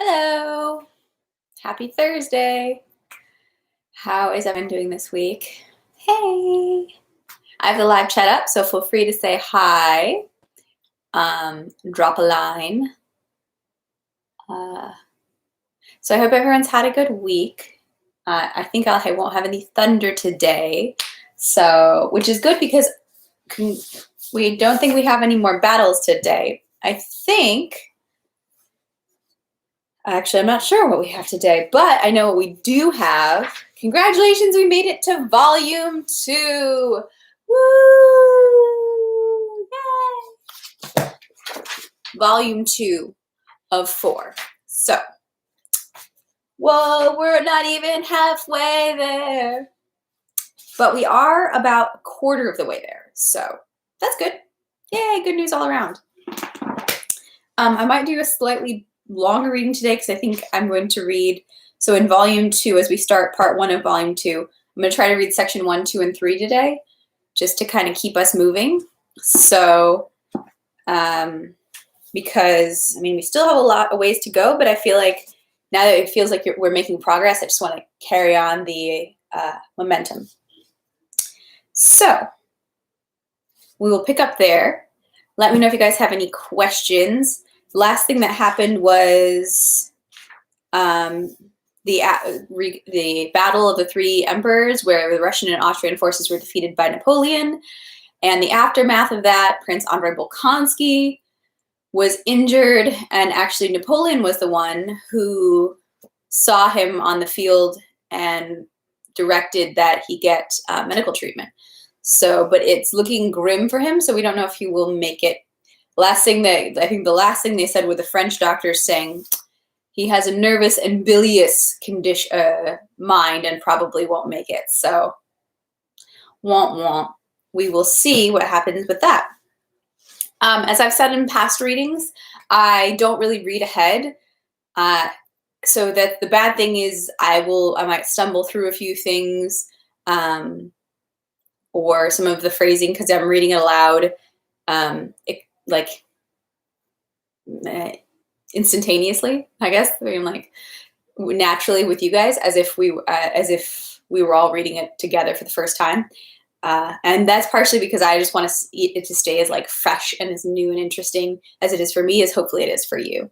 Hello. Happy Thursday. How is everyone doing this week? Hey. I have the live chat up, so feel free to say hi. Drop a line. So I hope everyone's had a good week. I think I won't have any thunder today, which is good because we don't think we have any more battles today. Actually, I'm not sure what we have today, but I know what we do have. Congratulations, we made it to volume 2. Woo! Yay! Volume 2 of 4. So, whoa, we're not even halfway there. But we are about a quarter of the way there. So, that's good. Yay, good news all around. I might do a slightly longer reading today because I think I'm going to read. So in volume 2, as we start part 1 of volume 2, I'm going to try to read section 1, 2, and 3 today, just to kind of keep us moving. So, because we still have a lot of ways to go, but I feel like now that it feels like we're making progress, I just want to carry on the momentum. So we will pick up there. Let me know if you guys have any questions. The last thing that happened was the Battle of the Three Emperors, where the Russian and Austrian forces were defeated by Napoleon. And the aftermath of that, Prince Andrei Bolkonsky was injured, and actually Napoleon was the one who saw him on the field and directed that he get medical treatment. So, but it's looking grim for him, so we don't know if he will make it. The last thing they said were the French doctors saying he has a nervous and bilious mind and probably won't make it. So, won't. We will see what happens with that. As I've said in past readings, I don't really read ahead. So that the bad thing is I might stumble through a few things, or some of the phrasing because I'm reading it aloud, instantaneously, I guess. Naturally with you guys, as if we were all reading it together for the first time. And that's partially because I just want it to stay as fresh and as new and interesting as it is for me, as hopefully it is for you.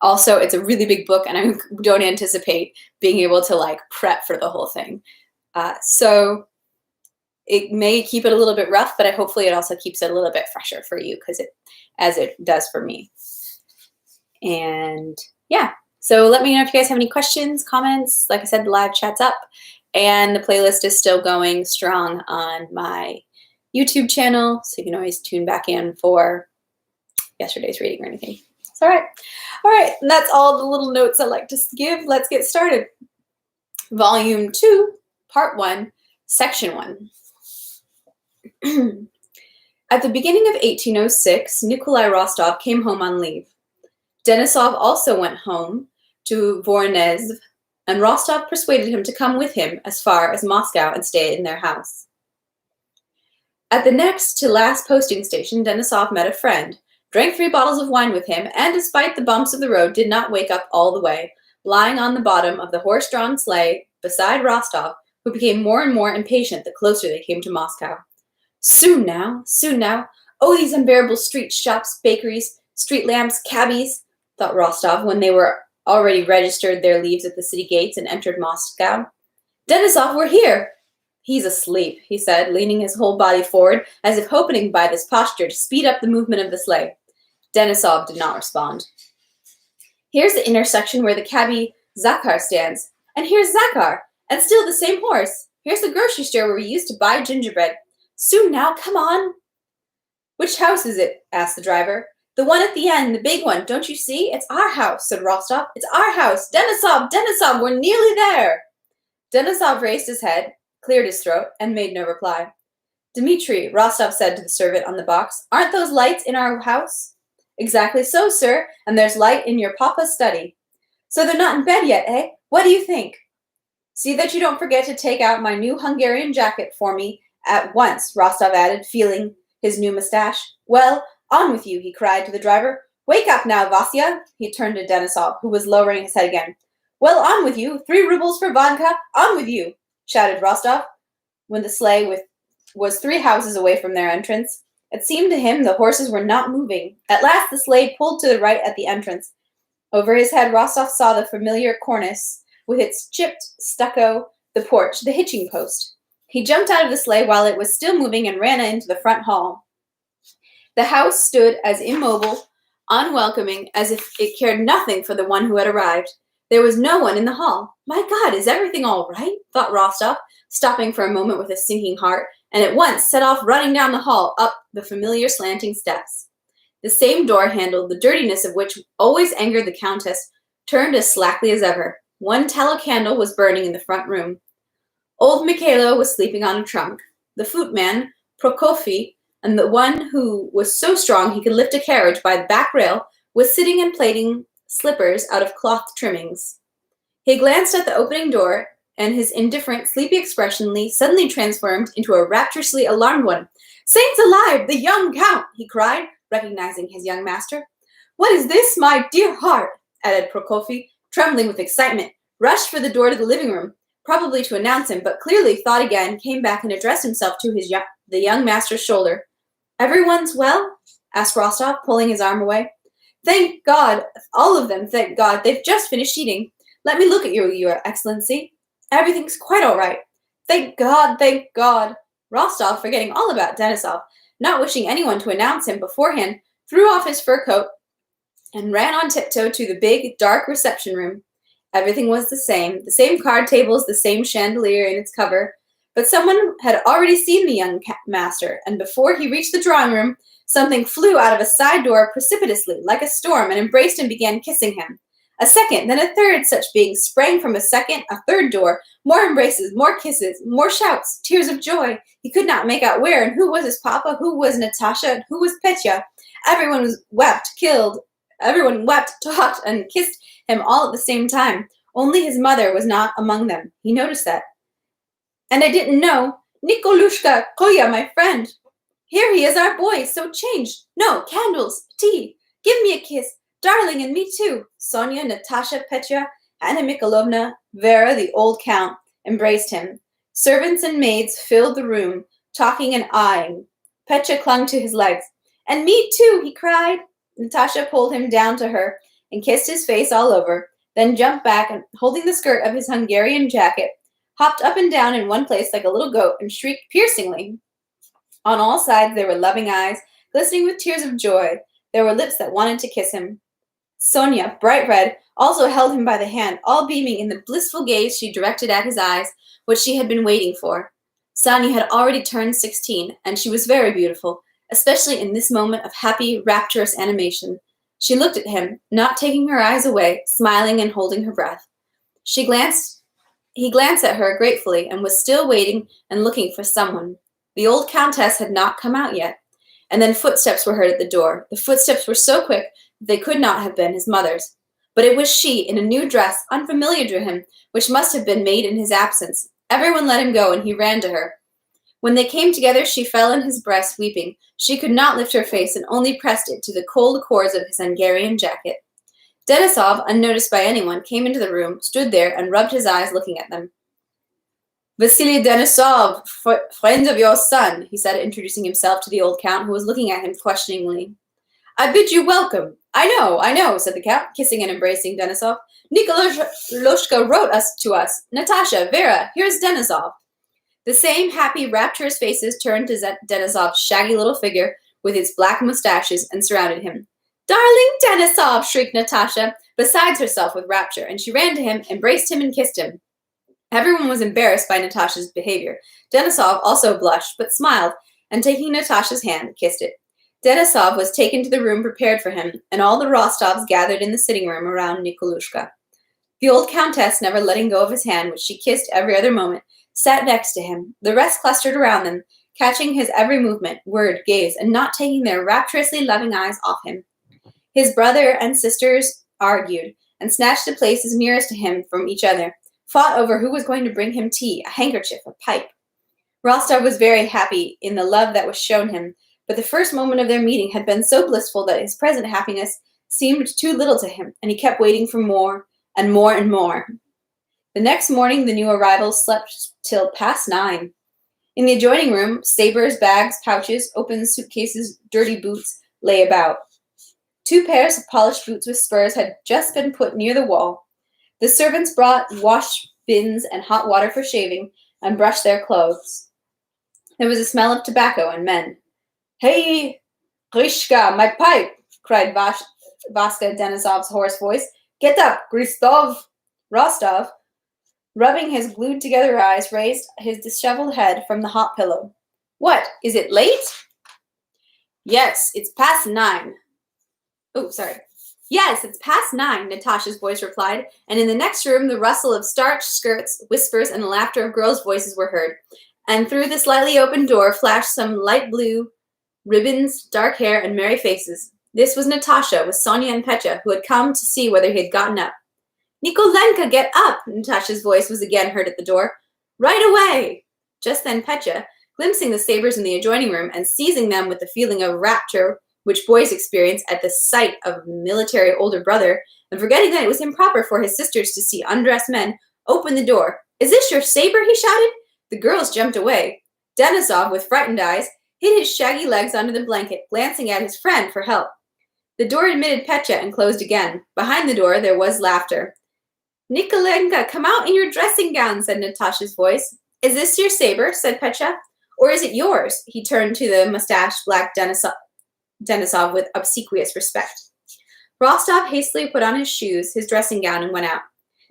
Also, it's a really big book, and I don't anticipate being able to prep for the whole thing. So it may keep it a little bit rough, but hopefully it also keeps it a little bit fresher for you, as it does for me. And yeah, so let me know if you guys have any questions, comments. Like I said, the live chat's up, and the playlist is still going strong on my YouTube channel, so you can always tune back in for yesterday's reading or anything. It's all right. All right, and that's all the little notes I like to give. Let's get started. Volume 2, Part 1, Section 1. At the beginning of 1806, Nikolai Rostov came home on leave. Denisov also went home to Voronezh, and Rostov persuaded him to come with him as far as Moscow and stay in their house. At the next to last posting station, Denisov met a friend, drank 3 bottles of wine with him, and despite the bumps of the road, did not wake up all the way, lying on the bottom of the horse-drawn sleigh beside Rostov, who became more and more impatient the closer they came to Moscow. Soon now. Oh, these unbearable street shops, bakeries, street lamps, cabbies, thought Rostov when they were already registered their leaves at the city gates and entered Moscow. Denisov, we're here. He's asleep, he said, leaning his whole body forward, as if hoping by this posture to speed up the movement of the sleigh. Denisov did not respond. Here's the intersection where the cabbie Zakhar stands. And here's Zakhar, and still the same horse. Here's the grocery store where we used to buy gingerbread. Soon now, come on. Which house is it? Asked the driver. The one at the end, the big one. Don't you see? It's our house, said Rostov. It's our house. Denisov, we're nearly there. Denisov raised his head, cleared his throat, and made no reply. Dmitri, Rostov said to the servant on the box, aren't those lights in our house? Exactly so, sir, and there's light in your papa's study. So they're not in bed yet, eh? What do you think? See that you don't forget to take out my new Hungarian jacket for me at once, Rostov added, feeling his new mustache. Well, on with you, he cried to the driver. Wake up now, Vasya, he turned to Denisov, who was lowering his head again. Well, on with you! 3 rubles for vodka! On with you! Shouted Rostov, when the sleigh was 3 houses away from their entrance. It seemed to him the horses were not moving. At last the sleigh pulled to the right at the entrance. Over his head, Rostov saw the familiar cornice with its chipped stucco, the porch, the hitching post. He jumped out of the sleigh while it was still moving and ran into the front hall. The house stood as immobile, unwelcoming, as if it cared nothing for the one who had arrived. There was no one in the hall. My God, is everything all right? Thought Rostov, stopping for a moment with a sinking heart, and at once set off running down the hall, up the familiar slanting steps. The same door handle, the dirtiness of which always angered the countess, turned as slackly as ever. 1 tallow candle was burning in the front room. Old Mikhailo was sleeping on a trunk. The footman, Prokofy, and the one who was so strong he could lift a carriage by the back rail, was sitting and plaiting slippers out of cloth trimmings. He glanced at the opening door, and his indifferent, sleepy expression suddenly transformed into a rapturously alarmed one. Saints alive, the young count! He cried, recognizing his young master. What is this, my dear heart? Added Prokofy, trembling with excitement, rushed for the door to the living room, probably to announce him, but clearly thought again, came back and addressed himself to the young master's shoulder. Everyone's well? Asked Rostov, pulling his arm away. Thank God, all of them, thank God. They've just finished eating. Let me look at you, Your Excellency. Everything's quite all right. Thank God, thank God. Rostov, forgetting all about Denisov, not wishing anyone to announce him beforehand, threw off his fur coat and ran on tiptoe to the big, dark reception room. Everything was the same card tables, the same chandelier in its cover, but someone had already seen the young master, and before he reached the drawing room, something flew out of a side door precipitously, like a storm, and embraced and began kissing him. A second, then a third such being sprang from a third door, more embraces, more kisses, more shouts, tears of joy. He could not make out where and who was his papa, who was Natasha, and who was Petya. Everyone wept, talked, and kissed him all at the same time. Only his mother was not among them. He noticed that. And I didn't know. Nikolushka, Kolya, my friend. Here he is, our boy, so changed. No, candles, tea. Give me a kiss. Darling, and me too. Sonia, Natasha, Petya, Anna Mikhailovna, Vera, the old count, embraced him. Servants and maids filled the room, talking and eyeing. Petya clung to his legs. And me too, he cried. Natasha pulled him down to her and kissed his face all over, then jumped back and, holding the skirt of his Hungarian jacket, hopped up and down in one place like a little goat and shrieked piercingly. On all sides there were loving eyes, glistening with tears of joy. There were lips that wanted to kiss him. Sonia, bright red, also held him by the hand, all beaming in the blissful gaze she directed at his eyes, which she had been waiting for. Sonia had already turned 16, and she was very beautiful, especially in this moment of happy, rapturous animation. She looked at him, not taking her eyes away, smiling and holding her breath. He glanced at her gratefully and was still waiting and looking for someone. The old countess had not come out yet. And then footsteps were heard at the door. The footsteps were so quick that they could not have been his mother's. But it was she, in a new dress, unfamiliar to him, which must have been made in his absence. Everyone let him go, and he ran to her. When they came together, she fell in his breast, weeping. She could not lift her face and only pressed it to the cold cords of his Hungarian jacket. Denisov, unnoticed by anyone, came into the room, stood there, and rubbed his eyes looking at them. Vasily Denisov, friend of your son, he said, introducing himself to the old count, who was looking at him questioningly. I bid you welcome. I know, said the count, kissing and embracing Denisov. Nikoloshka wrote to us. Natasha, Vera, here's Denisov. The same happy, rapturous faces turned to Denisov's shaggy little figure with its black mustaches and surrounded him. Darling Denisov, shrieked Natasha, besides herself with rapture, and she ran to him, embraced him, and kissed him. Everyone was embarrassed by Natasha's behavior. Denisov also blushed, but smiled, and taking Natasha's hand, kissed it. Denisov was taken to the room prepared for him, and all the Rostovs gathered in the sitting room around Nikolushka. The old countess, never letting go of his hand, which she kissed every other moment, sat next to him. The rest clustered around them, catching his every movement, word, gaze, and not taking their rapturously loving eyes off him. His brother and sisters argued, and snatched the places nearest to him from each other, fought over who was going to bring him tea, a handkerchief, a pipe. Rostov was very happy in the love that was shown him, but the first moment of their meeting had been so blissful that his present happiness seemed too little to him, and he kept waiting for more and more and more. The next morning, the new arrivals slept till past 9. In the adjoining room, sabers, bags, pouches, open suitcases, dirty boots lay about. 2 pairs of polished boots with spurs had just been put near the wall. The servants brought wash bins and hot water for shaving and brushed their clothes. There was a smell of tobacco and men. "Hey, Grishka, my pipe!" cried Vaska Denisov's hoarse voice. "Get up, Gristov!" Rostov, rubbing his glued-together eyes, raised his disheveled head from the hot pillow. "What, is it late?" "Yes, it's past 9. Oh, sorry. "Yes, it's past 9, Natasha's voice replied, and in the next room the rustle of starched skirts, whispers, and the laughter of girls' voices were heard, and through the slightly open door flashed some light blue ribbons, dark hair, and merry faces. This was Natasha with Sonia and Petya, who had come to see whether he had gotten up. "Nikolenka, get up!" Natasha's voice was again heard at the door. "Right away!" Just then Petya, glimpsing the sabers in the adjoining room and seizing them with the feeling of rapture which boys experience at the sight of a military older brother, and forgetting that it was improper for his sisters to see undressed men, opened the door. "Is this your saber?" he shouted. The girls jumped away. Denisov, with frightened eyes, hid his shaggy legs under the blanket, glancing at his friend for help. The door admitted Petya and closed again. Behind the door there was laughter. "Nikolenka, come out in your dressing gown," said Natasha's voice. "Is this your saber?" said Petya. "Or is it yours?" He turned to the mustached black Denisov with obsequious respect. Rostov hastily put on his shoes, his dressing gown, and went out.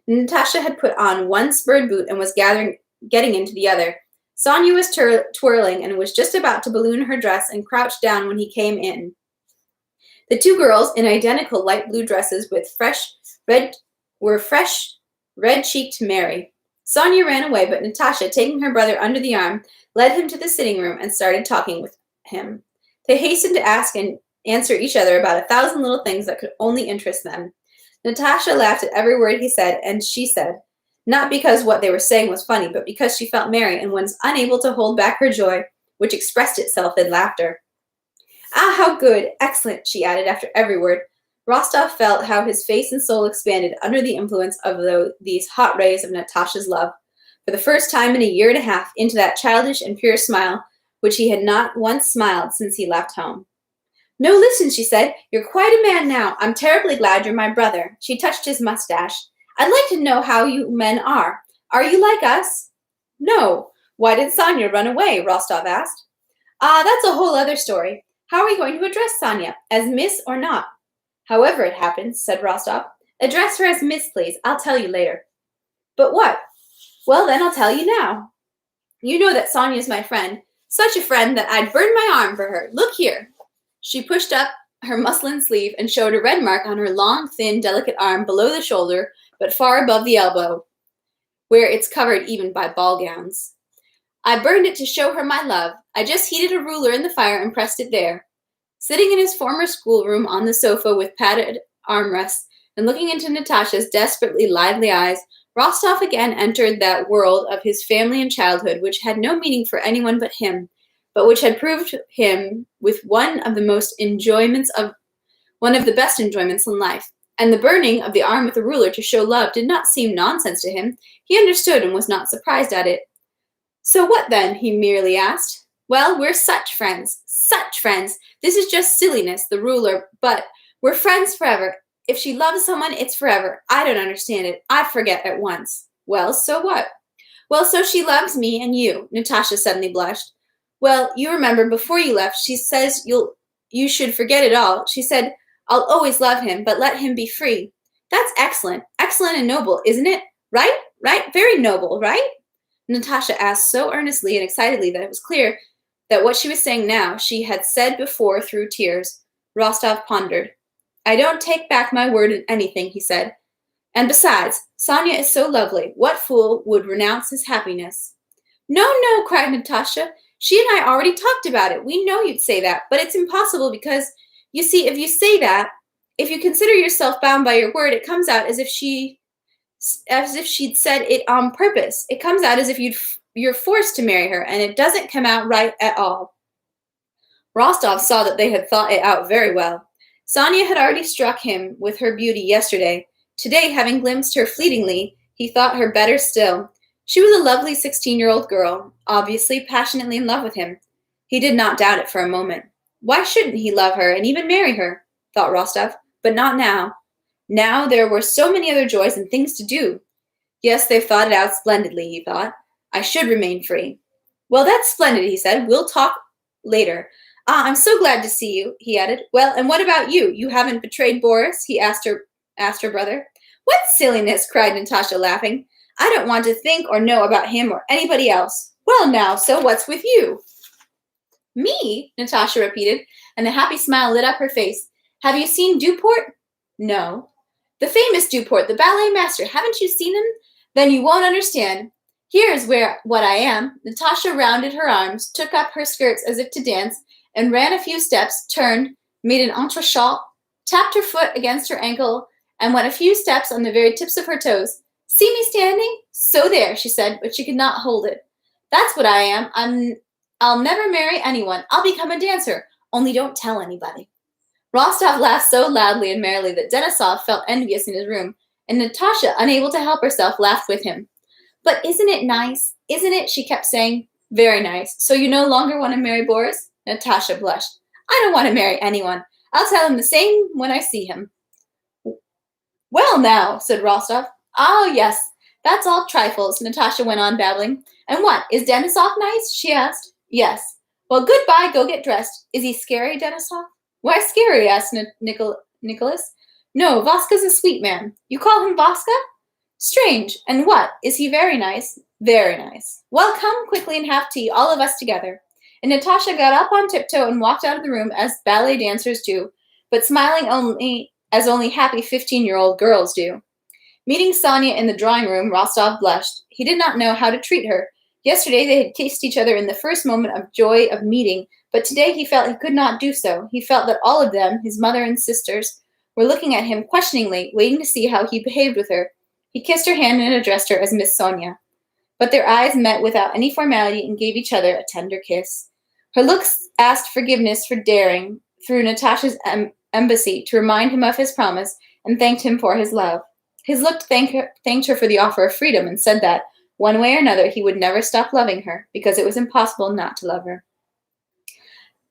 Natasha had put on one spurred boot and was getting into the other. Sonia was twirling and was just about to balloon her dress and crouched down when he came in. The 2 girls, in identical light blue dresses with fresh, red-cheeked merry. Sonia ran away, but Natasha, taking her brother under the arm, led him to the sitting room and started talking with him. They hastened to ask and answer each other about 1,000 little things that could only interest them. Natasha laughed at every word he said, and she said, not because what they were saying was funny, but because she felt merry and was unable to hold back her joy, which expressed itself in laughter. "Ah, how good! Excellent!" she added after every word. Rostov felt how his face and soul expanded under the influence of these hot rays of Natasha's love, for the first time in a year and a half, into that childish and pure smile which he had not once smiled since he left home. "No, listen," she said. "You're quite a man now. I'm terribly glad you're my brother." She touched his mustache. "I'd like to know how you men are. Are you like us?" "No. Why did Sonia run away?" Rostov asked. "Ah, that's a whole other story. How are we going to address Sonia? As Miss or not?" "However it happens," said Rostov. "Address her as Miss, please. I'll tell you later." "But what?" "Well, then I'll tell you now. You know that Sonia's my friend. Such a friend that I'd burn my arm for her. Look here." She pushed up her muslin sleeve and showed a red mark on her long, thin, delicate arm below the shoulder, but far above the elbow, where it's covered even by ball gowns. "I burned it to show her my love. I just heated a ruler in the fire and pressed it there." Sitting in his former schoolroom on the sofa with padded armrests and looking into Natasha's desperately lively eyes, Rostov again entered that world of his family and childhood which had no meaning for anyone but him, but which had proved him with one of the best enjoyments in life. And the burning of the arm with the ruler to show love did not seem nonsense to him. He understood and was not surprised at it. "So what then?" he merely asked. "Well, we're such friends. Such friends. This is just silliness, the ruler, but we're friends forever. If she loves someone, it's forever. I don't understand it. I forget at once." "Well, so what?" "Well, so she loves me and you." Natasha suddenly blushed. "Well, you remember before you left, she says you should forget it all. She said, 'I'll always love him, but let him be free.' That's excellent. Excellent and noble, isn't it? Right? Right? Very noble, right?" Natasha asked so earnestly and excitedly that it was clear that what she was saying now she had said before through tears. Rostov pondered. "I don't take back my word in anything," he said. "And besides, Sonia is so lovely. What fool would renounce his happiness?" "No, no," cried Natasha. "She and I already talked about it. We know you'd say that, but it's impossible because, you see, if you say that, if you consider yourself bound by your word, it comes out as if she'd said it on purpose. It comes out as if you're forced to marry her, and it doesn't come out right at all." Rostov saw that they had thought it out very well. Sonia had already struck him with her beauty yesterday. Today, having glimpsed her fleetingly, he thought her better still. She was a lovely 16-year-old girl, obviously passionately in love with him. He did not doubt it for a moment. Why shouldn't he love her and even marry her? Thought Rostov, but not now. Now there were so many other joys and things to do. Yes, they've thought it out splendidly, he thought. I should remain free. Well, that's splendid, he said. We'll talk later. Ah, I'm so glad to see you, he added. Well, and what about you? You haven't betrayed Boris? He asked her brother. What silliness, cried Natasha, laughing. I don't want to think or know about him or anybody else. Well, now, so what's with you? Me? Natasha repeated, and a happy smile lit up her face. Have you seen Duport? No. The famous Duport, the ballet master. Haven't you seen him? Then you won't understand. Here's what I am. Natasha rounded her arms, took up her skirts as if to dance, and ran a few steps, turned, made an entrechat, tapped her foot against her ankle, and went a few steps on the very tips of her toes. See me standing? So there, she said, but she could not hold it. That's what I am. I'll never marry anyone. I'll become a dancer. Only don't tell anybody. Rostov laughed so loudly and merrily that Denisov felt envious in his room, and Natasha, unable to help herself, laughed with him. But isn't it nice? Isn't it? She kept saying. Very nice. So you no longer want to marry Boris? Natasha blushed. I don't want to marry anyone. I'll tell him the same when I see him. Well now, said Rostov. Oh, yes, that's all trifles, Natasha went on babbling. And what, is Denisov nice? She asked. Yes. Well, goodbye, go get dressed. Is he scary, Denisov? Why scary? Asked Nicholas. No, Vaska's a sweet man. You call him Vaska? Strange. And what? Is he very nice? Very nice. Well, come quickly and have tea, all of us together. And Natasha got up on tiptoe and walked out of the room as ballet dancers do, but smiling only as only happy 15-year-old girls do. Meeting Sonia in the drawing room, Rostov blushed. He did not know how to treat her. Yesterday they had kissed each other in the first moment of joy of meeting, but today he felt he could not do so. He felt that all of them, his mother and sisters, were looking at him questioningly, waiting to see how he behaved with her. He kissed her hand and addressed her as Miss Sonia. But their eyes met without any formality and gave each other a tender kiss. Her looks asked forgiveness for daring through Natasha's embassy to remind him of his promise and thanked him for his love. His look thanked her for the offer of freedom and said that, one way or another, he would never stop loving her, because it was impossible not to love her.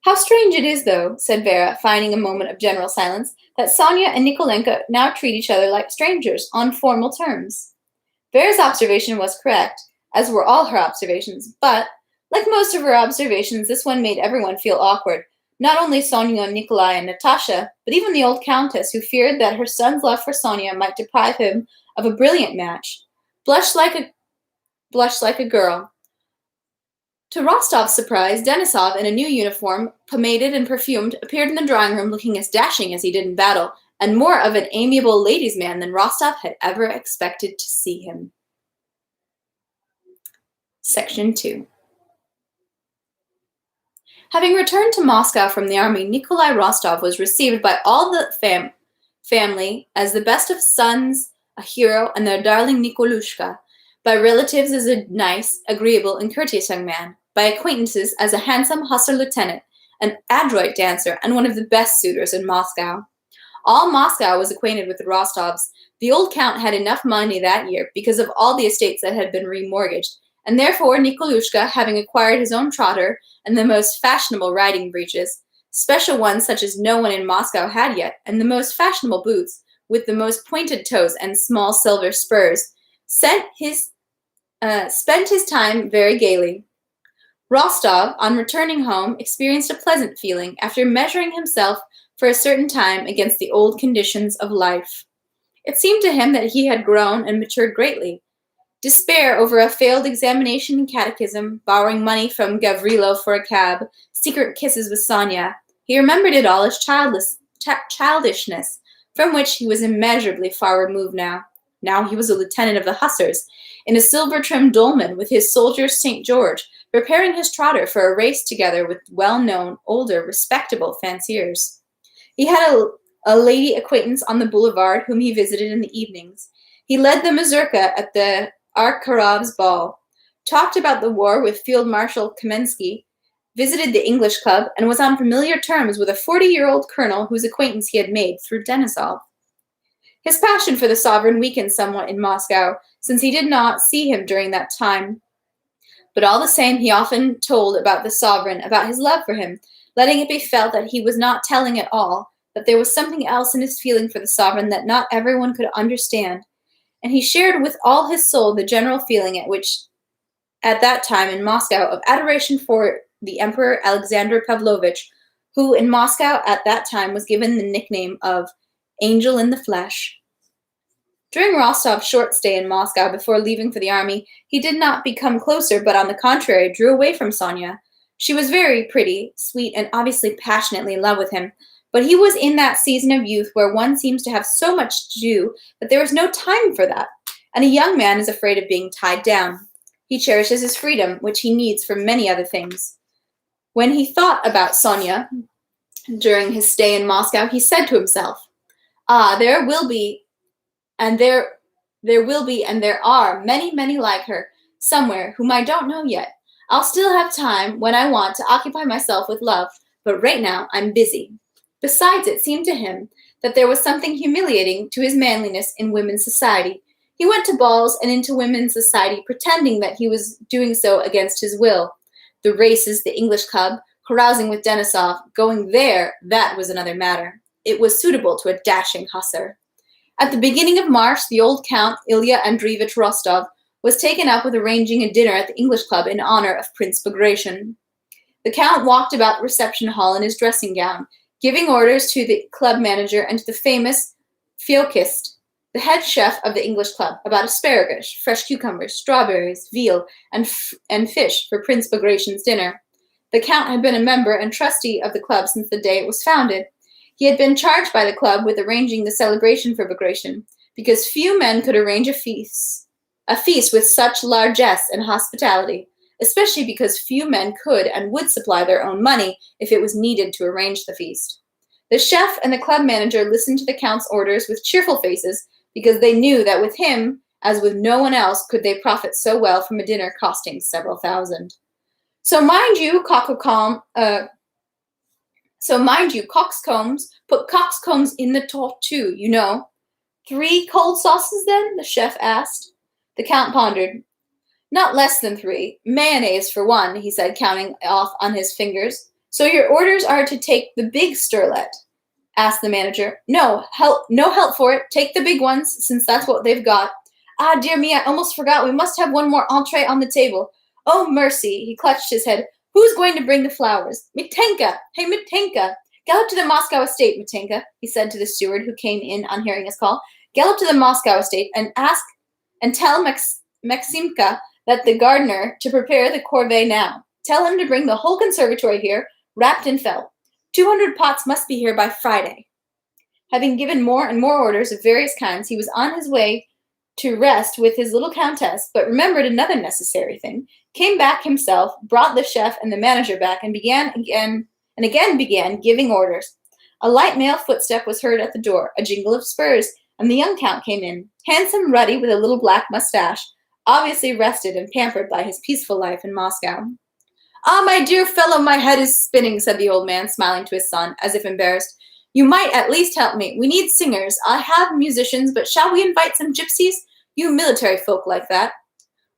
How strange it is, though, said Vera, finding a moment of general silence, that Sonia and Nikolenka now treat each other like strangers, on formal terms. Vera's observation was correct, as were all her observations, but, like most of her observations, this one made everyone feel awkward, not only Sonia and Nikolai and Natasha, but even the old countess, who feared that her son's love for Sonia might deprive him of a brilliant match, blushed like a girl. To Rostov's surprise, Denisov, in a new uniform, pomaded and perfumed, appeared in the drawing room looking as dashing as he did in battle, and more of an amiable ladies' man than Rostov had ever expected to see him. Section 2. Having returned to Moscow from the army, Nikolai Rostov was received by all the family as the best of sons, a hero, and their darling Nikolushka, by relatives as a nice, agreeable, and courteous young man, by acquaintances as a handsome hussar lieutenant, an adroit dancer, and one of the best suitors in Moscow. All Moscow was acquainted with the Rostovs. The old count had enough money that year because of all the estates that had been remortgaged, and therefore Nikolushka, having acquired his own trotter and the most fashionable riding breeches, special ones such as no one in Moscow had yet, and the most fashionable boots, with the most pointed toes and small silver spurs, spent his time very gaily. Rostov, on returning home, experienced a pleasant feeling after measuring himself for a certain time against the old conditions of life. It seemed to him that he had grown and matured greatly. Despair over a failed examination and catechism, borrowing money from Gavrilo for a cab, secret kisses with Sonia. He remembered it all as childishness, from which he was immeasurably far removed now. Now he was a lieutenant of the hussars, in a silver-trimmed dolman with his soldier St. George, preparing his trotter for a race together with well-known, older, respectable fanciers. He had a lady acquaintance on the boulevard whom he visited in the evenings. He led the mazurka at the Arkarov's ball, talked about the war with Field Marshal Kamensky, visited the English club, and was on familiar terms with a 40-year-old colonel whose acquaintance he had made through Denisov. His passion for the sovereign weakened somewhat in Moscow, since he did not see him during that time. But all the same, he often told about the sovereign, about his love for him, letting it be felt that he was not telling at all, that there was something else in his feeling for the sovereign that not everyone could understand. And he shared with all his soul the general feeling at that time in Moscow of adoration for the Emperor Alexander Pavlovich, who in Moscow at that time was given the nickname of Angel in the Flesh. During Rostov's short stay in Moscow before leaving for the army, he did not become closer, but on the contrary, drew away from Sonia. She was very pretty, sweet, and obviously passionately in love with him, but he was in that season of youth where one seems to have so much to do that there is no time for that, and a young man is afraid of being tied down. He cherishes his freedom, which he needs for many other things. When he thought about Sonia during his stay in Moscow, he said to himself, there will be, and there are many, many like her, somewhere, whom I don't know yet. I'll still have time when I want to occupy myself with love, but right now I'm busy. Besides, it seemed to him that there was something humiliating to his manliness in women's society. He went to balls and into women's society, pretending that he was doing so against his will. The races, the English club, carousing with Denisov, going there, that was another matter. It was suitable to a dashing hussar. At the beginning of March, the old Count Ilya Andreevich Rostov was taken up with arranging a dinner at the English club in honor of Prince Bagration. The Count walked about the reception hall in his dressing gown, giving orders to the club manager and to the famous Fiokist, the head chef of the English club, about asparagus, fresh cucumbers, strawberries, veal, and fish for Prince Bagration's dinner. The Count had been a member and trustee of the club since the day it was founded. He had been charged by the club with arranging the celebration for Bagration, because few men could arrange a feast with such largesse and hospitality, especially because few men could and would supply their own money if it was needed to arrange the feast. The chef and the club manager listened to the Count's orders with cheerful faces, because they knew that with him, as with no one else, could they profit so well from a dinner costing several thousand. So mind you, coxcombs, put coxcombs in the tot too, you know. 3 cold sauces then? The chef asked. The Count pondered. Not less than 3. Mayonnaise for 1, he said, counting off on his fingers. So your orders are to take the big sterlet? Asked the manager. No help for it. Take the big ones, since that's what they've got. Ah, dear me, I almost forgot. We must have one more entree on the table. Oh, mercy, he clutched his head. Who's going to bring the flowers? Mitenka! Hey, Mitenka! Gallop to the Moscow estate, Mitenka, he said to the steward who came in on hearing his call. Gallop to the Moscow estate and tell Maximka that the gardener to prepare the corvée now. Tell him to bring the whole conservatory here, wrapped in felt. 200 pots must be here by Friday. Having given more and more orders of various kinds, he was on his way to rest with his little countess, but remembered another necessary thing, came back himself, brought the chef and the manager back, and again began giving orders. A light male footstep was heard at the door, a jingle of spurs, and the young Count came in, handsome, ruddy, with a little black mustache, obviously rested and pampered by his peaceful life in Moscow. Ah, my dear fellow, my head is spinning, said the old man, smiling to his son, as if embarrassed. You might at least help me. We need singers. I have musicians, but shall we invite some gypsies? You military folk like that.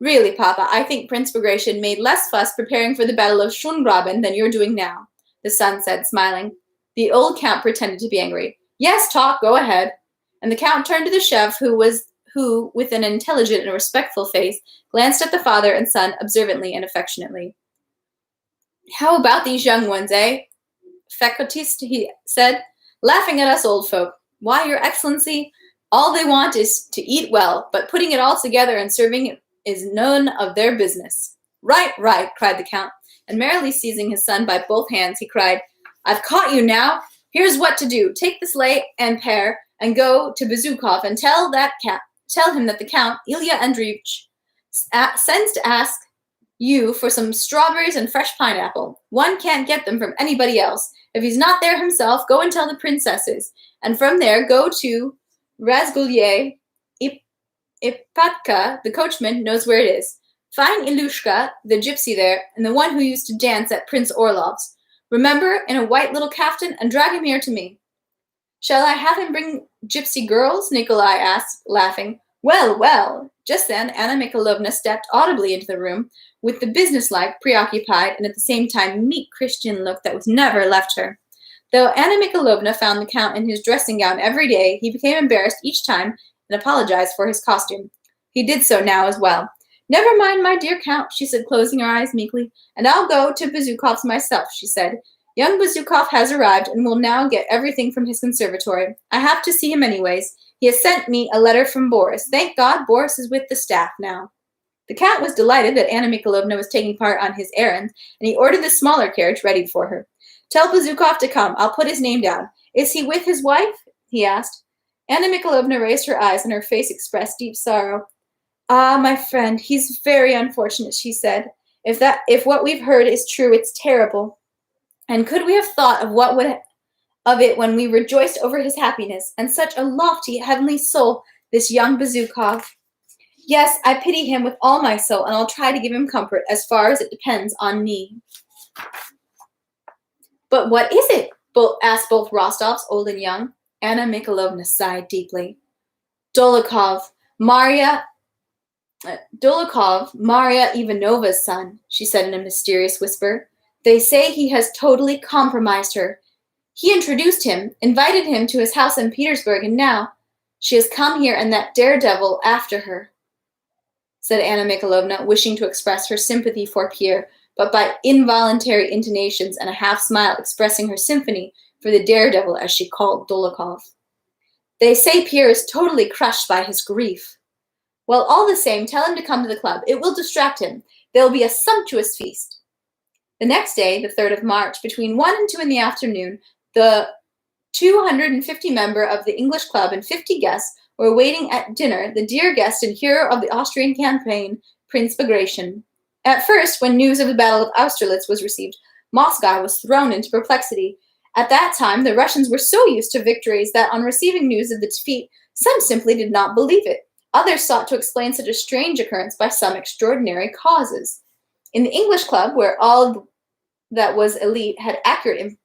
Really, Papa, I think Prince Bagration made less fuss preparing for the Battle of Schöngraben than you're doing now, the son said, smiling. The old Count pretended to be angry. Yes, talk, go ahead. And the Count turned to the chef, who, with an intelligent and respectful face, glanced at the father and son observantly and affectionately. How about these young ones, eh? Facotist, he said, laughing at us old folk. Why, Your Excellency, all they want is to eat well, but putting it all together and serving it is none of their business. Right, right, cried the Count, and merrily seizing his son by both hands, he cried, I've caught you now. Here's what to do. Take the sleigh and pair and go to Bezukov and tell him that the Count, Ilya Andreevich, sends to ask you for some strawberries and fresh pineapple. One can't get them from anybody else. If he's not there himself, go and tell the princesses. And from there, go to Razgulye. Ipatka, the coachman, knows where it is. Find Ilushka, the gypsy there, and the one who used to dance at Prince Orlov's. Remember, in a white little kaftan, and drag him here to me." "Shall I have him bring gypsy girls?" Nikolai asked, laughing. "Well, well." Just then Anna Mikhalovna stepped audibly into the room, with the businesslike, preoccupied, and at the same time meek Christian look that was never left her. Though Anna Mikhalovna found the Count in his dressing gown every day, he became embarrassed each time and apologized for his costume. He did so now as well. "Never mind, my dear Count," she said, closing her eyes meekly. "And I'll go to Bezukhov's myself," she said. "Young Bezukhov has arrived and will now get everything from his conservatory. I have to see him anyways. He has sent me a letter from Boris. Thank God, Boris is with the staff now." The Count was delighted that Anna Mikhalovna was taking part on his errand, and he ordered the smaller carriage ready for her. "Tell Bezukhov to come. I'll put his name down. Is he with his wife?" he asked. Anna Mikhalovna raised her eyes, and her face expressed deep sorrow. "Ah, my friend, he's very unfortunate," she said. If what we've heard is true, it's terrible. And could we have thought of it when we rejoiced over his happiness, and such a lofty, heavenly soul, this young Bezukhov. Yes, I pity him with all my soul, and I'll try to give him comfort as far as it depends on me." "But what is it?" asked both Rostovs, old and young. Anna Mikhalovna sighed deeply. Dolokhov, Maria Ivanova's son," she said in a mysterious whisper. "They say he has totally compromised her. He introduced him, invited him to his house in Petersburg, and now she has come here and that daredevil after her," said Anna Mikhalovna, wishing to express her sympathy for Pierre, but by involuntary intonations and a half-smile expressing her sympathy for the daredevil, as she called Dolokhov. "They say Pierre is totally crushed by his grief." "Well, all the same, tell him to come to the club. It will distract him. There will be a sumptuous feast." The next day, the 3rd of March, between 1 and 2 in the afternoon, the 250 member of the English club and 50 guests were waiting at dinner, the dear guest and hero of the Austrian campaign, Prince Bagration. At first, when news of the Battle of Austerlitz was received, Moscow was thrown into perplexity. At that time, the Russians were so used to victories that on receiving news of the defeat, some simply did not believe it. Others sought to explain such a strange occurrence by some extraordinary causes. In the English club, where all that was elite had accurate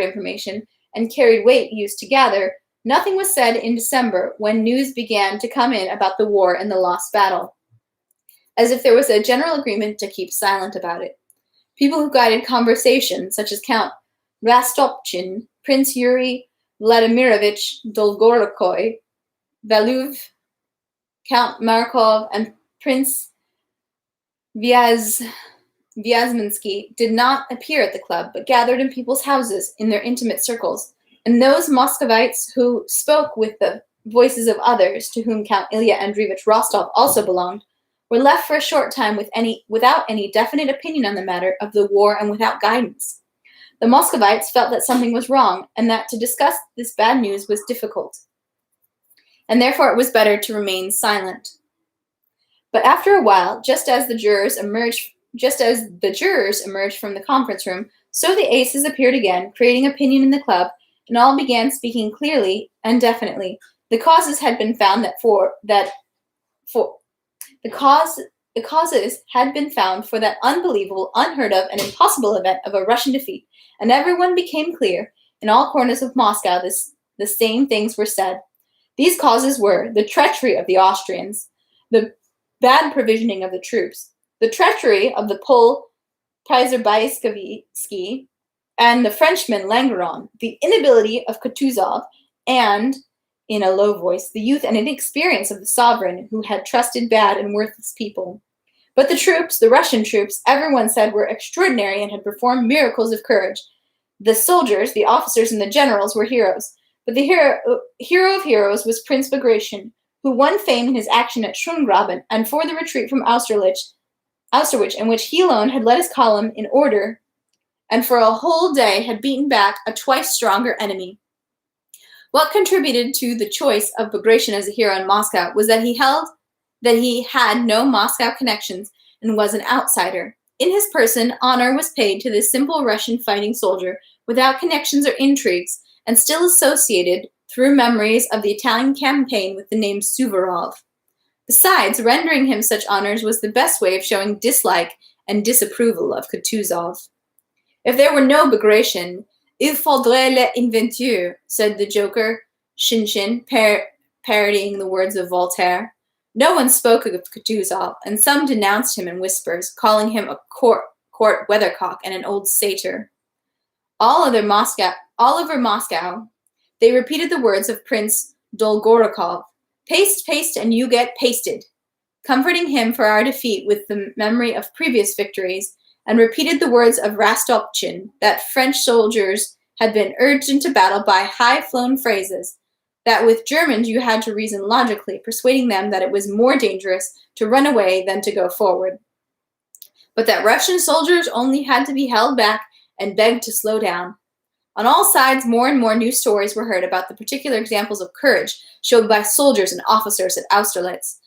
information and carried weight used to gather, nothing was said in December when news began to come in about the war and the lost battle, as if there was a general agreement to keep silent about it. People who guided conversation, such as Count Rastopchin, Prince Yuri Vladimirovich Dolgorukhoy, Valuv, Count Markov, and Prince Vyazminsky, did not appear at the club, but gathered in people's houses in their intimate circles, and those Muscovites who spoke with the voices of others, to whom Count Ilya Andreevich Rostov also belonged, were left for a short time without any definite opinion on the matter of the war and without guidance. The Muscovites felt that something was wrong, and that to discuss this bad news was difficult, and therefore it was better to remain silent. But after a while, just as the jurors emerged from the conference room, so the aces appeared again, creating opinion in the club, and all began speaking clearly and definitely. The causes had been found for that unbelievable, unheard of, and impossible event of a Russian defeat, and everyone became clear. In all corners of Moscow, the same things were said. These causes were the treachery of the Austrians, the bad provisioning of the troops, the treachery of the Pole Przebyszewski and the Frenchman Langeron, the inability of Kutuzov, and, in a low voice, the youth and inexperience of the sovereign who had trusted bad and worthless people. But the troops, the Russian troops, everyone said were extraordinary and had performed miracles of courage. The soldiers, the officers, and the generals were heroes. But the hero of heroes was Prince Bagration, who won fame in his action at Schöngraben and for the retreat from Austerlitz, in which he alone had led his column in order and for a whole day had beaten back a twice stronger enemy. What contributed to the choice of Bagration as a hero in Moscow was that he had no Moscow connections and was an outsider. In his person, honor was paid to this simple Russian fighting soldier without connections or intrigues, and still associated through memories of the Italian campaign with the name Suvorov. Besides, rendering him such honors was the best way of showing dislike and disapproval of Kutuzov. If there were no Bagration, il faudrait l'inventeur, said the joker, Shinshin, parodying the words of Voltaire. No one spoke of Kutuzov, and some denounced him in whispers, calling him a court weathercock and an old satyr. All over Moscow, they repeated the words of Prince Dolgorukov, paste, paste, and you get pasted, comforting him for our defeat with the memory of previous victories, and repeated the words of Rostopchin, that French soldiers had been urged into battle by high-flown phrases, that with Germans you had to reason logically, persuading them that it was more dangerous to run away than to go forward, but that Russian soldiers only had to be held back and begged to slow down. On all sides, more and more new stories were heard about the particular examples of courage showed by soldiers and officers at Austerlitz.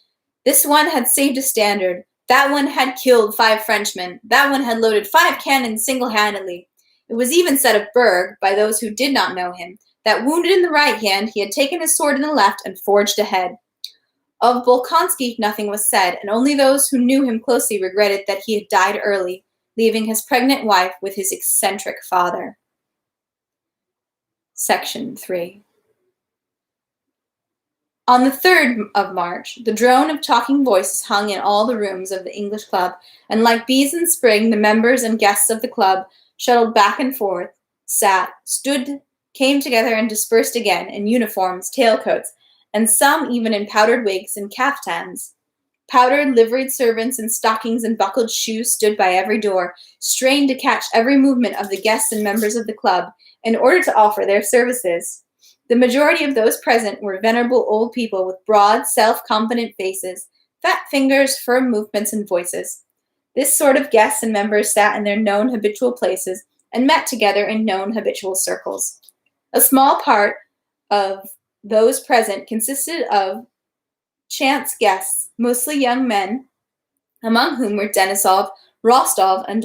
This one had saved a standard. That one had killed 5 Frenchmen. That one had loaded 5 cannons single-handedly. It was even said of Berg, by those who did not know him, that wounded in the right hand, he had taken his sword in the left and forged ahead. Of Bolkonsky nothing was said, and only those who knew him closely regretted that he had died early, leaving his pregnant wife with his eccentric father. Section 3. On the 3rd of March, the drone of talking voices hung in all the rooms of the English club, and like bees in spring, the members and guests of the club shuttled back and forth, sat, stood, came together and dispersed again in uniforms, tailcoats, and some even in powdered wigs and caftans. Powdered, liveried servants in stockings and buckled shoes stood by every door, strained to catch every movement of the guests and members of the club in order to offer their services. The majority of those present were venerable old people with broad, self-confident faces, fat fingers, firm movements, and voices. This sort of guests and members sat in their known habitual places and met together in known habitual circles. A small part of those present consisted of chance guests, mostly young men, among whom were Denisov, Rostov, and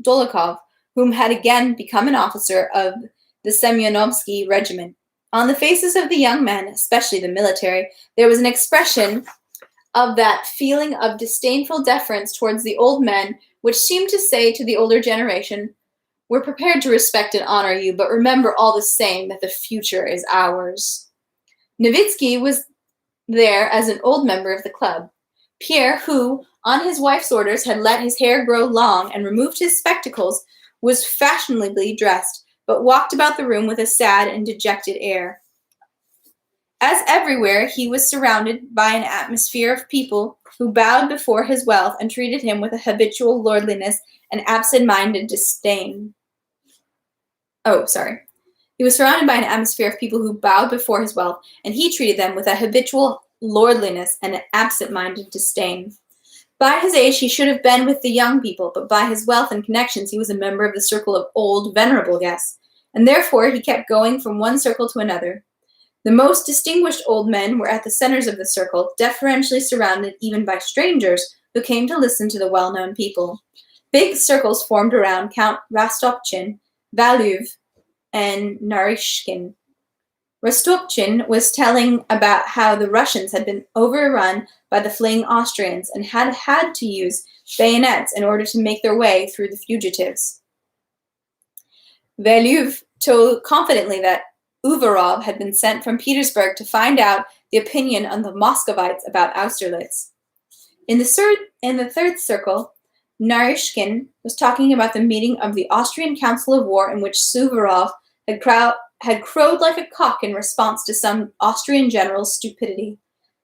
Dolokhov, whom had again become an officer of the Semyonovsky regiment. On the faces of the young men, especially the military, there was an expression of that feeling of disdainful deference towards the old men which seemed to say to the older generation, "We're prepared to respect and honor you, but remember all the same that the future is ours." Nowitzki was there as an old member of the club. Pierre, who, on his wife's orders, had let his hair grow long and removed his spectacles, was fashionably dressed, but walked about the room with a sad and dejected air. As everywhere, he was surrounded by an atmosphere of people who bowed before his wealth and treated him with a habitual lordliness and absent-minded disdain. He was surrounded by an atmosphere of people who bowed before his wealth, and he treated them with a habitual lordliness and an absent-minded disdain. By his age, he should have been with the young people, but by his wealth and connections, he was a member of the circle of old, venerable guests, and therefore he kept going from one circle to another. The most distinguished old men were at the centers of the circle, deferentially surrounded even by strangers who came to listen to the well-known people. Big circles formed around Count Rostopchin, Valuev, and Narishkin. Rostopchin was telling about how the Russians had been overrun by the fleeing Austrians and had had to use bayonets in order to make their way through the fugitives. Valuev told confidently that Uvarov had been sent from Petersburg to find out the opinion of the Muscovites about Austerlitz. In the third circle, Narishkin was talking about the meeting of the Austrian Council of War in which Suvorov had crowed like a cock in response to some Austrian general's stupidity.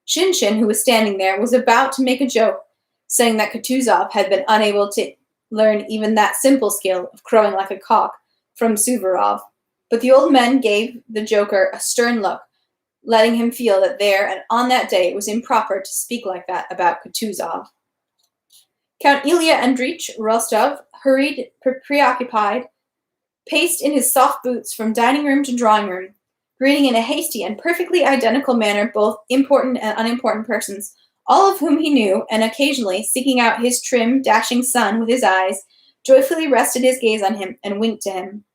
Shinshin, who was standing there, was about to make a joke, saying that Kutuzov had been unable to learn even that simple skill of crowing like a cock from Suvorov. But the old men gave the joker a stern look, letting him feel that there and on that day it was improper to speak like that about Kutuzov. Count Ilya Andreich Rostov, hurried, preoccupied, paced in his soft boots from dining room to drawing room, greeting in a hasty and perfectly identical manner both important and unimportant persons, all of whom he knew, and occasionally, seeking out his trim, dashing son with his eyes, joyfully rested his gaze on him and winked to him.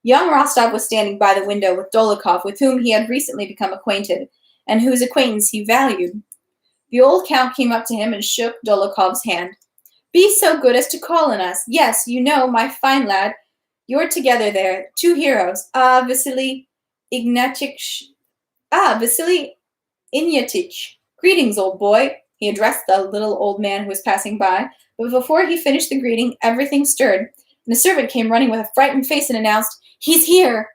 Young Rostov was standing by the window with Dolokhov, with whom he had recently become acquainted, and whose acquaintance he valued. The old count came up to him and shook Dólokhov's hand. "Be so good as to call on us. Yes, you know, my fine lad, you're together there, two heroes. Vasily Ignatitch. Greetings, old boy." He addressed the little old man who was passing by, but before he finished the greeting, everything stirred, and a servant came running with a frightened face and announced, "He's here!"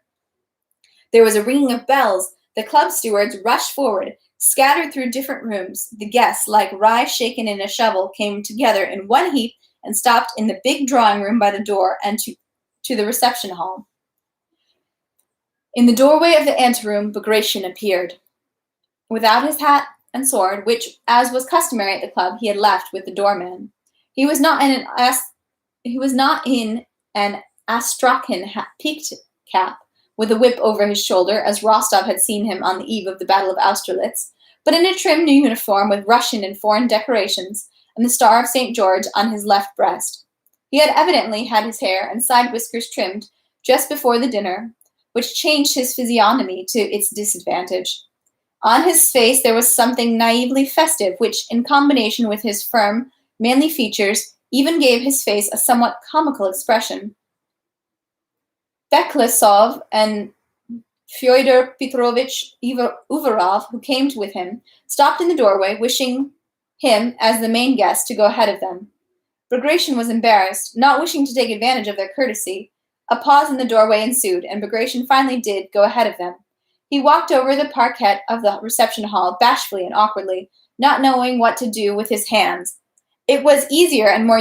There was a ringing of bells. The club stewards rushed forward, scattered through different rooms. The guests, like rye shaken in a shovel, came together in one heap and stopped in the big drawing room by the door and to the reception hall. In the doorway of the anteroom, Bagration appeared. Without his hat and sword, which, as was customary at the club, he had left with the doorman. He was not in an astrakhan peaked cap, with a whip over his shoulder, as Rostov had seen him on the eve of the Battle of Austerlitz, but in a trim new uniform with Russian and foreign decorations, and the Star of St. George on his left breast. He had evidently had his hair and side whiskers trimmed just before the dinner, which changed his physiognomy to its disadvantage. On his face there was something naively festive, which, in combination with his firm, manly features, even gave his face a somewhat comical expression. Beklesov and Fyodor Petrovich Uvarov, who came with him, stopped in the doorway, wishing him, as the main guest, to go ahead of them. Bagration was embarrassed, not wishing to take advantage of their courtesy. A pause in the doorway ensued, and Bagration finally did go ahead of them. He walked over the parquet of the reception hall bashfully and awkwardly, not knowing what to do with his hands. It was easier and more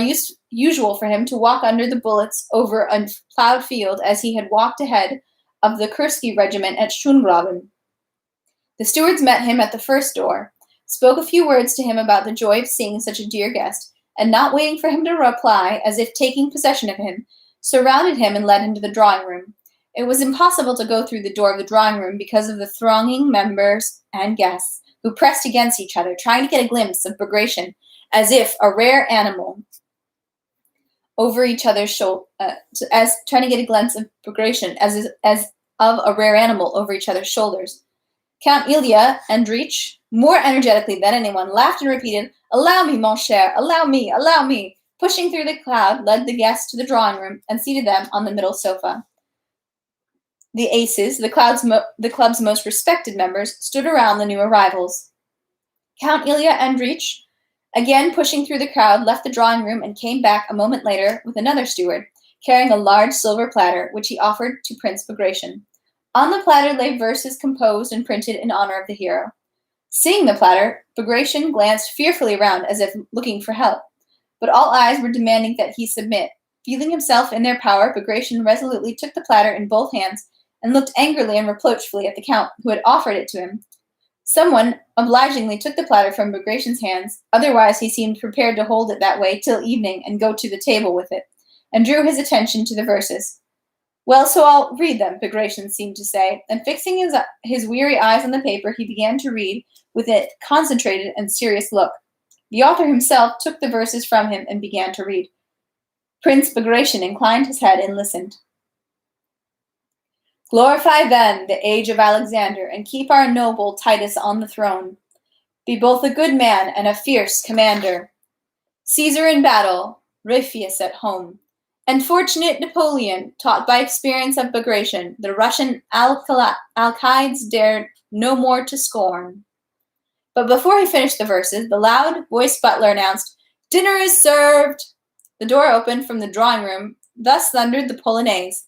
usual for him to walk under the bullets over a plowed field as he had walked ahead of the Kursky regiment at Schöngraben. The stewards met him at the first door, spoke a few words to him about the joy of seeing such a dear guest, and not waiting for him to reply, as if taking possession of him, surrounded him and led him to the drawing room. It was impossible to go through the door of the drawing room because of the thronging members and guests who pressed against each other, trying to get a glimpse of Bagration, as if a rare animal over each other's shoulders, Count Ilya Andrich, more energetically than anyone, laughed and repeated, "Allow me, mon cher, allow me, allow me." Pushing through the crowd, led the guests to the drawing room and seated them on the middle sofa. The aces, the club's most respected members, stood around the new arrivals. Count Ilya Andrich, again pushing through the crowd, left the drawing room and came back a moment later with another steward, carrying a large silver platter, which he offered to Prince Bagration. On the platter lay verses composed and printed in honor of the hero. Seeing the platter, Bagration glanced fearfully around as if looking for help, but all eyes were demanding that he submit. Feeling himself in their power, Bagration resolutely took the platter in both hands and looked angrily and reproachfully at the count, who had offered it to him. Someone obligingly took the platter from Bagration's hands, otherwise he seemed prepared to hold it that way till evening and go to the table with it, and drew his attention to the verses. "Well, so I'll read them," Bagration seemed to say, and fixing his weary eyes on the paper, he began to read with a concentrated and serious look. The author himself took the verses from him and began to read. Prince Bagration inclined his head and listened. "Glorify then the age of Alexander, and keep our noble Titus on the throne. Be both a good man and a fierce commander. Caesar in battle, Ripheus at home. And fortunate Napoleon, taught by experience of Bagration, the Russian Alcides dared no more to scorn." But before he finished the verses, the loud-voiced butler announced, "Dinner is served!" The door opened from the drawing room. Thus thundered the Polonaise.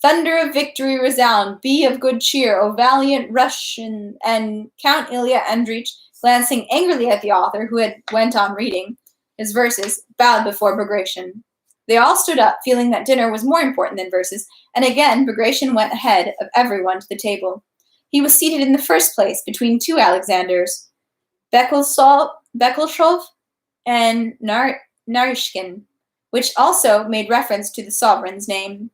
"Thunder of victory resound, be of good cheer, O valiant Russian," and Count Ilya Andrich, glancing angrily at the author, who had went on reading his verses, bowed before Bagration. They all stood up, feeling that dinner was more important than verses, and again Bagration went ahead of everyone to the table. He was seated in the first place, between two Alexanders, Bekleshov and Narishkin, which also made reference to the sovereign's name.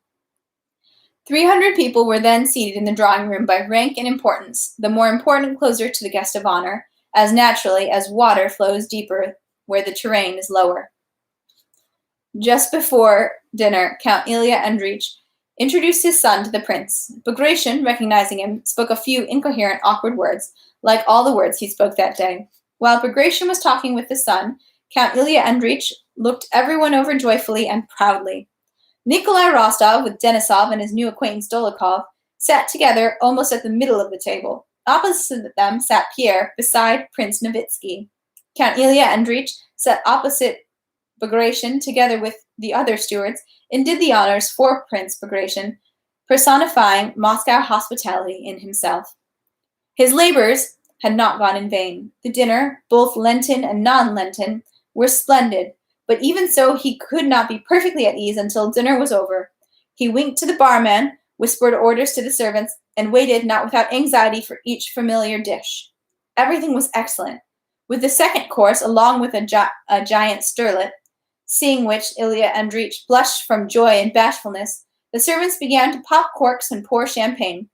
300 people were then seated in the drawing room by rank and importance, the more important closer to the guest of honor, as naturally as water flows deeper where the terrain is lower. Just before dinner, Count Ilya Andrich introduced his son to the prince. Bagration, recognizing him, spoke a few incoherent, awkward words, like all the words he spoke that day. While Bagration was talking with the son, Count Ilya Andreich looked everyone over joyfully and proudly. Nikolai Rostov, with Denisov and his new acquaintance Dolokhov, sat together almost at the middle of the table. Opposite them sat Pierre, beside Prince Novitzky. Count Ilya Andreich sat opposite Bagration, together with the other stewards, and did the honors for Prince Bagration, personifying Moscow hospitality in himself. His labors had not gone in vain. The dinner, both Lenten and non-Lenten, were splendid, but even so he could not be perfectly at ease until dinner was over. He winked to the barman, whispered orders to the servants, and waited not without anxiety for each familiar dish. Everything was excellent. With the second course, along with a giant sterlet, seeing which Ilya Andreich blushed from joy and bashfulness, the servants began to pop corks and pour champagne.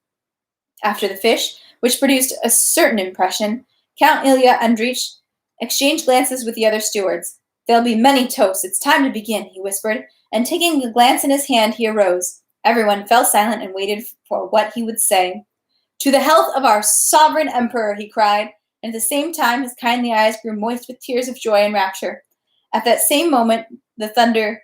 After the fish, which produced a certain impression, Count Ilya Andreich exchanged glances with the other stewards. "There'll be many toasts. It's time to begin," he whispered, and taking a glance in his hand, he arose. Everyone fell silent and waited for what he would say. "To the health of our sovereign emperor," he cried, and at the same time his kindly eyes grew moist with tears of joy and rapture. At that same moment, the thunder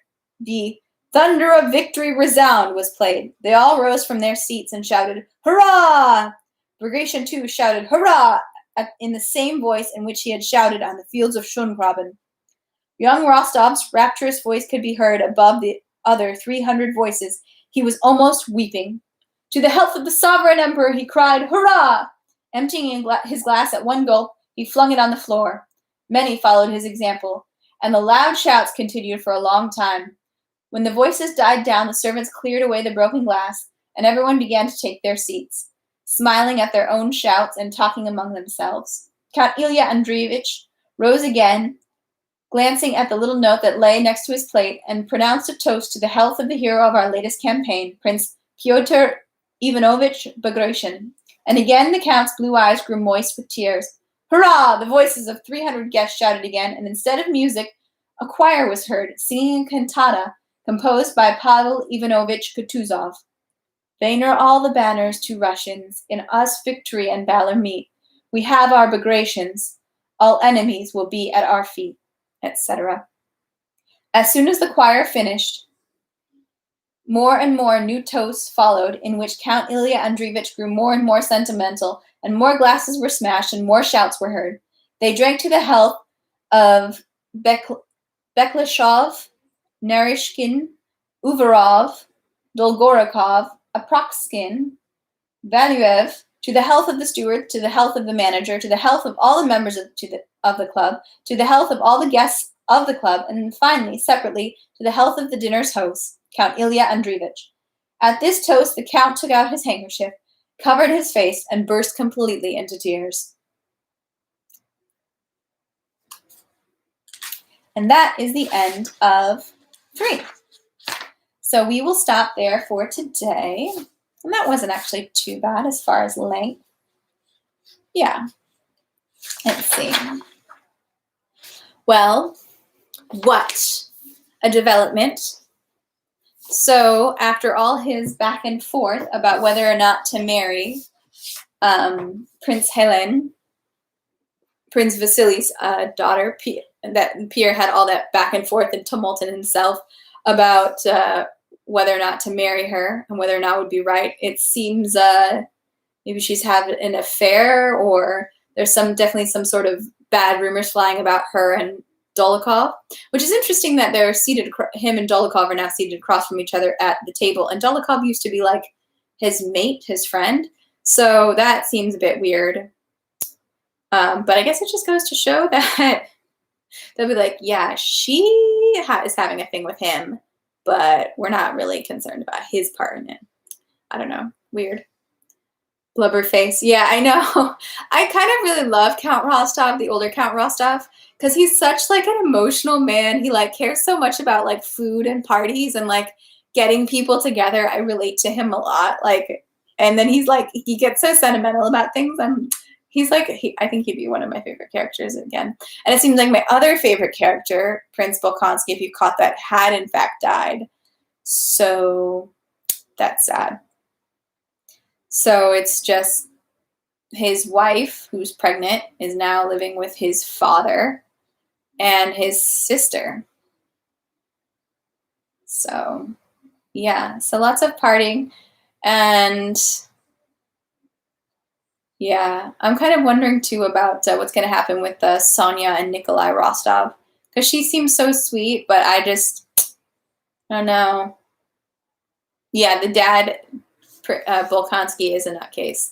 of victory resound was played. They all rose from their seats and shouted, "Hurrah!" Bagration, too, shouted, "Hurrah!" in the same voice in which he had shouted on the fields of Schöngraben. Young Rostov's rapturous voice could be heard above the other 300 voices. He was almost weeping. "To the health of the sovereign emperor," he cried, "Hurrah!" Emptying his glass at one gulp, he flung it on the floor. Many followed his example, and the loud shouts continued for a long time. When the voices died down, the servants cleared away the broken glass, and everyone began to take their seats, smiling at their own shouts and talking among themselves. Count Ilya Andreevich rose again, glancing at the little note that lay next to his plate, and pronounced a toast to the health of the hero of our latest campaign, Prince Pyotr Ivanovich Bagration. And again the count's blue eyes grew moist with tears. "Hurrah!" The voices of 300 guests shouted again, and instead of music, a choir was heard, singing a cantata composed by Pavel Ivanovich Kutuzov. "Vain are all the banners to Russians, in us victory and valor meet. We have our Bagrations, all enemies will be at our feet," etc. As soon as the choir finished, more and more new toasts followed, in which Count Ilya Andreevich grew more and more sentimental, and more glasses were smashed, and more shouts were heard. They drank to the health of Bekleshov, Narishkin, Uvarov, Dolgorukov, Aprakskin, Valuev, to the health of the steward, to the health of the manager, to the health of all the members of the club, to the health of all the guests of the club, and finally, separately, to the health of the dinner's host, Count Ilya Andreevich. At this toast, the count took out his handkerchief, covered his face, and burst completely into tears. And that is the end of 3. So we will stop there for today. And that wasn't actually too bad as far as length. Yeah. Let's see. Well, what a development. So after all his back and forth about whether or not to marry Prince Helen, Prince Vasily's daughter, that Pierre had all that back and forth and tumult in himself about whether or not to marry her and whether or not it would be right. It seems maybe she's had an affair, or there's definitely some sort of bad rumors flying about her and Dolokhov, which is interesting that they're seated, him and Dolokhov are now seated across from each other at the table, and Dolokhov used to be like his mate, his friend, so that seems a bit weird. But I guess it just goes to show that they'll be like, yeah, she is having a thing with him, but we're not really concerned about his part in it. I don't know. Weird. Blubber face. Yeah, I know. I kind of really love Count Rostov, the older Count Rostov, because he's such like an emotional man. He like cares so much about like food and parties and like getting people together. I relate to him a lot. Like, and then he's like, he gets so sentimental about things. He's like, I think he'd be one of my favorite characters again. And it seems like my other favorite character, Prince Bolkonsky, if you caught that, had in fact died. So that's sad. So it's just his wife, who's pregnant, is now living with his father and his sister. So, yeah, so lots of partying. And yeah, I'm kind of wondering too about what's going to happen with Sonia and Nikolai Rostov, because she seems so sweet, but I don't know. Yeah, the dad, Volkansky, is a nutcase.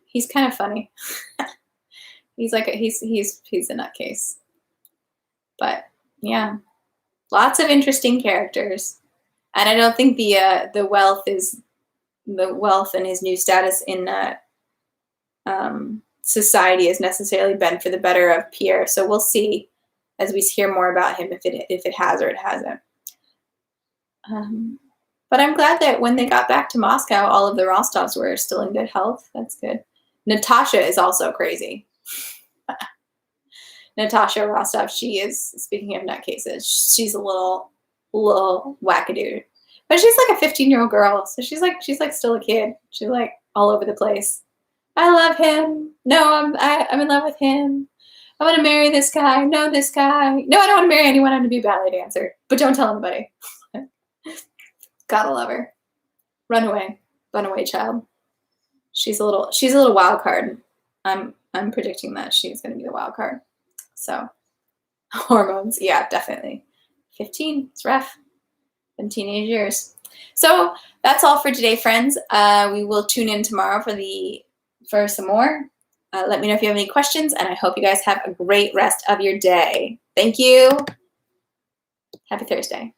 He's kind of funny. He's a nutcase. But yeah, lots of interesting characters, and I don't think the wealth and his new status in society has necessarily been for the better of Pierre. So we'll see as we hear more about him if it has or it hasn't. But I'm glad that when they got back to Moscow, all of the Rostovs were still in good health. That's good. Natasha is also crazy. Natasha Rostov, she is, speaking of nutcases, she's a little wackadoo. But she's like a 15-year-old girl, so she's like still a kid. She's like all over the place. I love him. No, I'm in love with him. I want to marry this guy. No, this guy. No, I don't want to marry anyone. I want to be a ballet dancer. But don't tell anybody. Gotta love her. Run away, child. She's a little wild card. I'm predicting that she's going to be the wild card. So, hormones, yeah, definitely. 15, it's rough. Been teenage years. So that's all for today, friends. We will tune in tomorrow for some more. Let me know if you have any questions, and I hope you guys have a great rest of your day. Thank you. Happy Thursday.